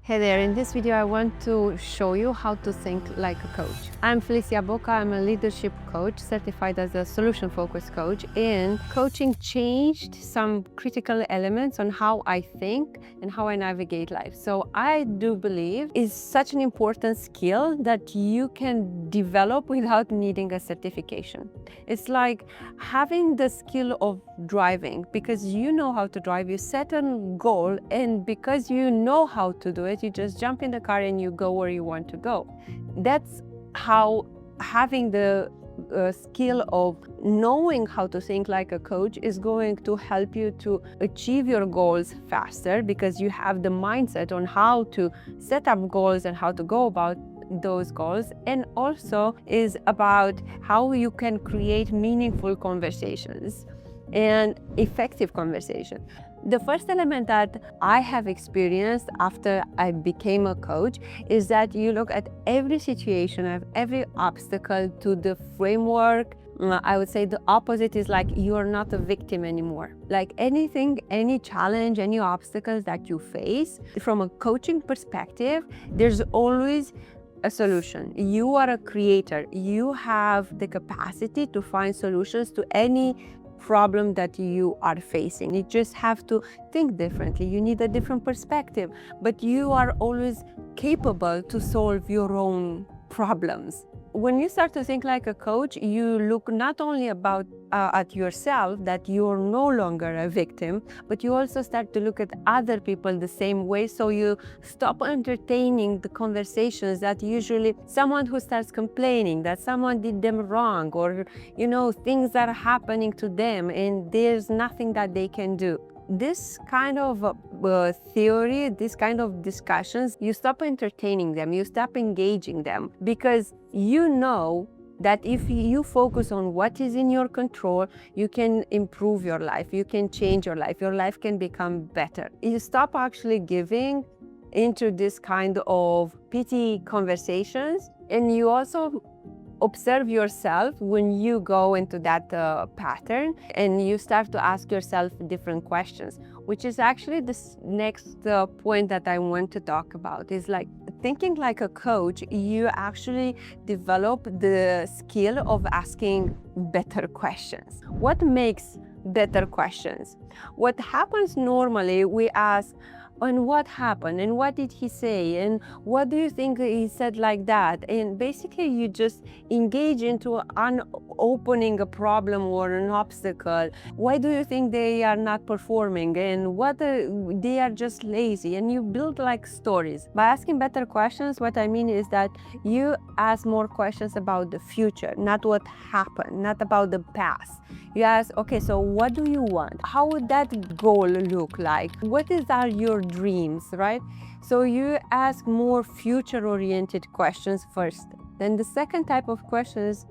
Hey there, in this video I want to show you how to think like a coach. I'm Felicia Boka, I'm a leadership coach certified as a solution-focused coach, and coaching changed some critical elements on how I think and how I navigate life. So I do believe is such an important skill that you can develop without needing a certification. It's like having the skill of driving, because you know how to drive, you set a goal, and because you know how to do it, you just jump in the car and you go where you want to go. That's how having the skill of knowing how to think like a coach is going to help you to achieve your goals faster, because you have the mindset on how to set up goals and how to go about those goals, and also is about how you can create meaningful conversations and effective conversation. The first element that I have experienced after I became a coach is that you look at every situation, at every obstacle to the framework. I would say the opposite is like you're not a victim anymore. Like anything, any challenge, any obstacles that you face, from a coaching perspective, there's always a solution. You are a creator. You have the capacity to find solutions to any problem that you are facing. You just have to think differently. You need a different perspective, but you are always capable to solve your own problems. When you start to think like a coach, you look not only at yourself, that you're no longer a victim, but you also start to look at other people the same way. So you stop entertaining the conversations that usually someone who starts complaining that someone did them wrong, or things that are happening to them and there's nothing that they can do. This kind of theory, this kind of discussions, you stop entertaining them, you stop engaging them, because you know that if you focus on what is in your control, you can improve your life, you can change your life can become better. You stop actually giving into this kind of pity conversations, and you also observe yourself when you go into that pattern, and you start to ask yourself different questions, which is actually the next point that I want to talk about. Is like thinking like a coach, you actually develop the skill of asking better questions. What makes better questions? What happens normally, we ask, and what happened, and what did he say, and what do you think he said like that? And basically you just engage into opening a problem or an obstacle. Why do you think they are not performing, and they are just lazy? And you build like stories. By asking better questions, what I mean is that you ask more questions about the future, not what happened, not about the past. You ask, okay, so what do you want? How would that goal look like? What are your dreams, right? So you ask more future-oriented questions first. Then the second type of questions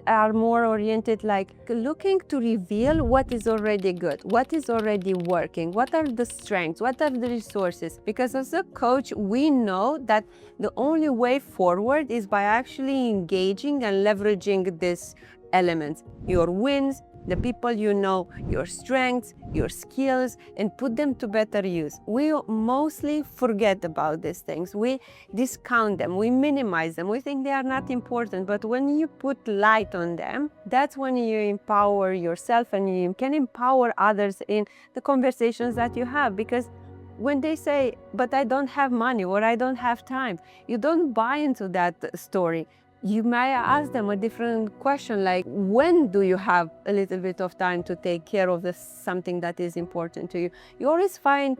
are more oriented, like looking to reveal what is already good, what is already working, what are the strengths, what are the resources. Because as a coach, we know that the only way forward is by actually engaging and leveraging these elements, your wins, the people you know, your strengths, your skills, and put them to better use. We mostly forget about these things. We discount them, we minimize them, we think they are not important. But when you put light on them, that's when you empower yourself, and you can empower others in the conversations that you have. Because when they say, but I don't have money, or I don't have time, you don't buy into that story. You might ask them a different question, like, when do you have a little bit of time to take care of something that is important to you? You always find,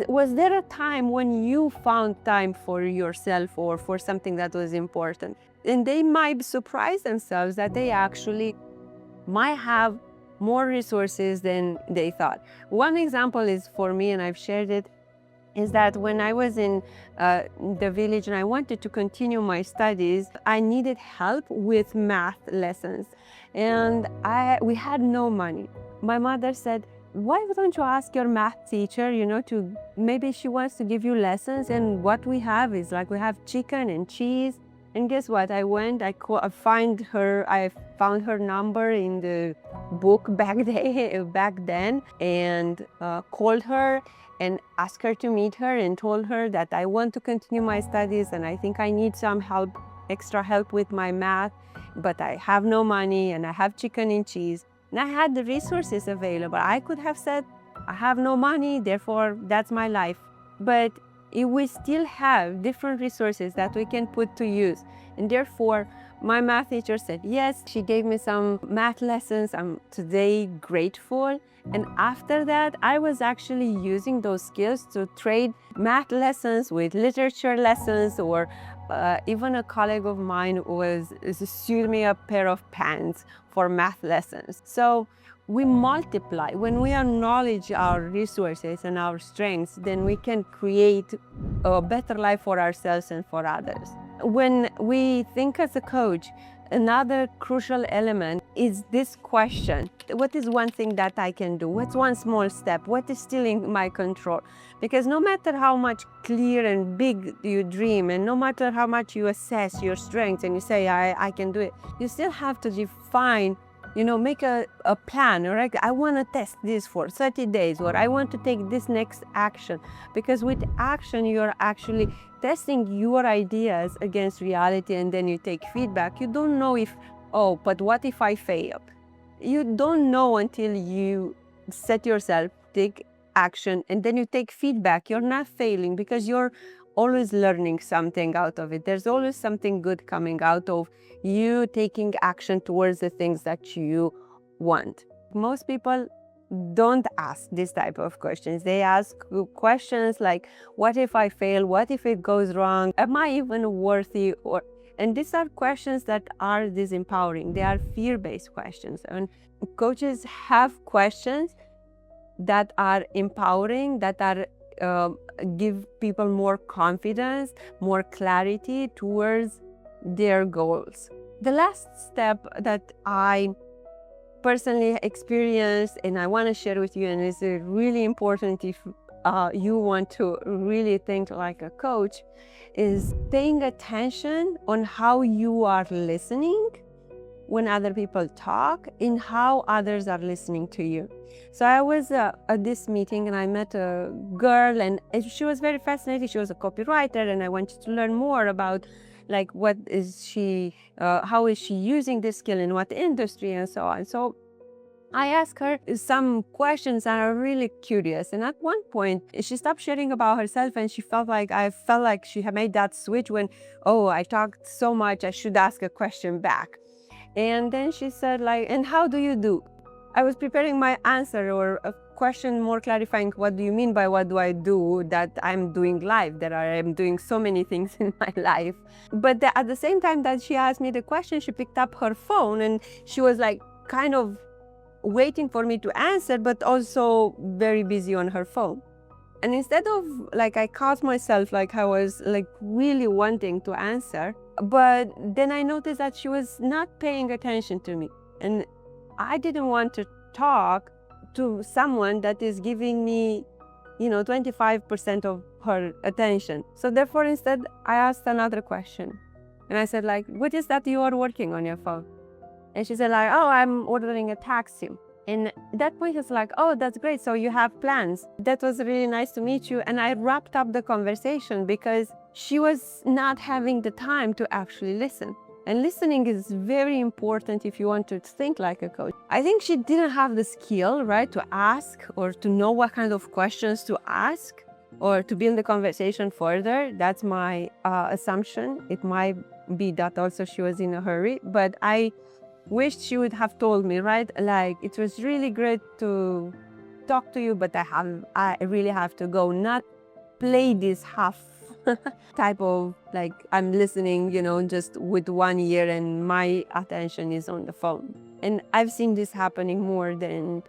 was there a time when you found time for yourself or for something that was important? And they might surprise themselves that they actually might have more resources than they thought. One example is for me, and I've shared it, is that when I was in the village and I wanted to continue my studies, I needed help with math lessons, and we had no money. My mother said, why don't you ask your math teacher, to maybe she wants to give you lessons. And what we have is like, we have chicken and cheese. And guess what? I went, I found her number in the book back then, and called her and asked her to meet her and told her that I want to continue my studies and I think I need some help, extra help with my math, but I have no money and I have chicken and cheese. And I had the resources available. I could have said, I have no money, therefore that's my life. But we still have different resources that we can put to use. And therefore, my math teacher said yes. She gave me some math lessons. I'm today grateful. And after that, I was actually using those skills to trade math lessons with literature lessons, or even a colleague of mine sewed me a pair of pants for math lessons. So we multiply. When we acknowledge our resources and our strengths, then we can create a better life for ourselves and for others. When we think as a coach, another crucial element is this question: what is one thing that I can do? What's one small step? What is still in my control? Because no matter how much clear and big you dream, and no matter how much you assess your strengths and you say, I can do it, you still have to define, make a plan, right? I want to test this for 30 days, or I want to take this next action. Because with action, you're actually testing your ideas against reality, and then you take feedback. You don't know if, but what if I fail? You don't know until you set yourself, take action, and then you take feedback. You're not failing because you're always learning something out of it. There's always something good coming out of you taking action towards the things that you want. Most people don't ask this type of questions. They ask questions like, what if I fail? What if it goes wrong? Am I even worthy? And these are questions that are disempowering. They are fear-based questions. And coaches have questions that are empowering, that are give people more confidence, more clarity towards their goals. The last step that I personally experienced and I want to share with you, and is really important if you want to really think like a coach, is paying attention on how you are listening when other people talk and how others are listening to you. So I was at this meeting and I met a girl, and she was very fascinated. She was a copywriter, and I wanted to learn more about what is she, how is she using this skill in what industry and so on. So I asked her some questions that are really curious. And at one point, she stopped sharing about herself, and I felt like she had made that switch when, I talked so much, I should ask a question back. And then she said and how do you do? I was preparing my answer, or a question more clarifying, what do you mean by what do I do that I'm doing live, that I am doing so many things in my life. But at the same time that she asked me the question, she picked up her phone and she was kind of waiting for me to answer, but also very busy on her phone. And instead of I caught myself I was really wanting to answer, but then I noticed that she was not paying attention to me. And I didn't want to talk to someone that is giving me, 25% of her attention. So therefore, instead, I asked another question. And I said what is that you are working on your phone? And she said I'm ordering a taxi. And at that point, it's that's great. So you have plans. That was really nice to meet you. And I wrapped up the conversation because she was not having the time to actually listen. And listening is very important if you want to think like a coach. I think she didn't have the skill, right, to ask or to know what kind of questions to ask or to build the conversation further. That's my assumption. It might be that also she was in a hurry, but I wished she would have told me, right? It was really great to talk to you, but I really have to go. Not play this half type of I'm listening, just with one ear and my attention is on the phone. And I've seen this happening more than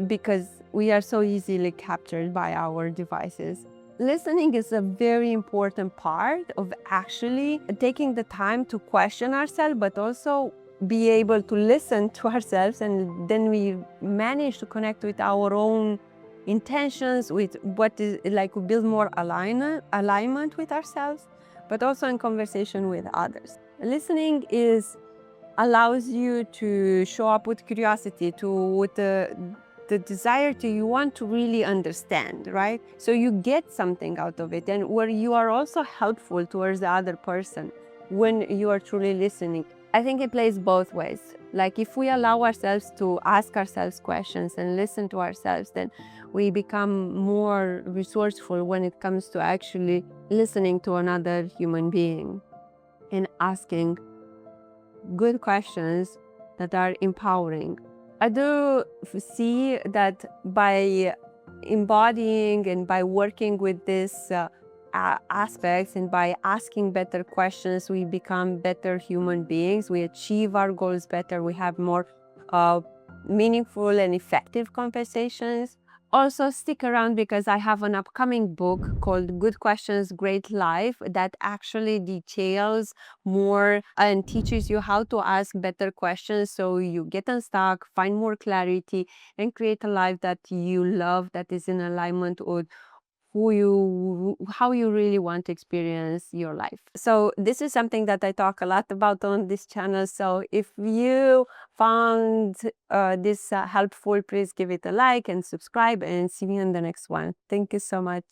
because we are so easily captured by our devices. Listening is a very important part of actually taking the time to question ourselves, but also be able to listen to ourselves, and then we manage to connect with our own intentions, with what is we build more alignment with ourselves, but also in conversation with others. Listening is allows you to show up with curiosity, with the desire to, you want to really understand, right? So you get something out of it, and where you are also helpful towards the other person when you are truly listening. I think it plays both ways. Like if we allow ourselves to ask ourselves questions and listen to ourselves, then we become more resourceful when it comes to actually listening to another human being and asking good questions that are empowering. I do see that by embodying and by working with these aspects and by asking better questions, we become better human beings. We achieve our goals better. We have more meaningful and effective conversations. Also, stick around because I have an upcoming book called Good Questions, Great Life that actually details more and teaches you how to ask better questions so you get unstuck, find more clarity, and create a life that you love, that is in alignment with how you really want to experience your life. So this is something that I talk a lot about on this channel. So if you found this helpful, please give it a like and subscribe, and see you in the next one. Thank you so much.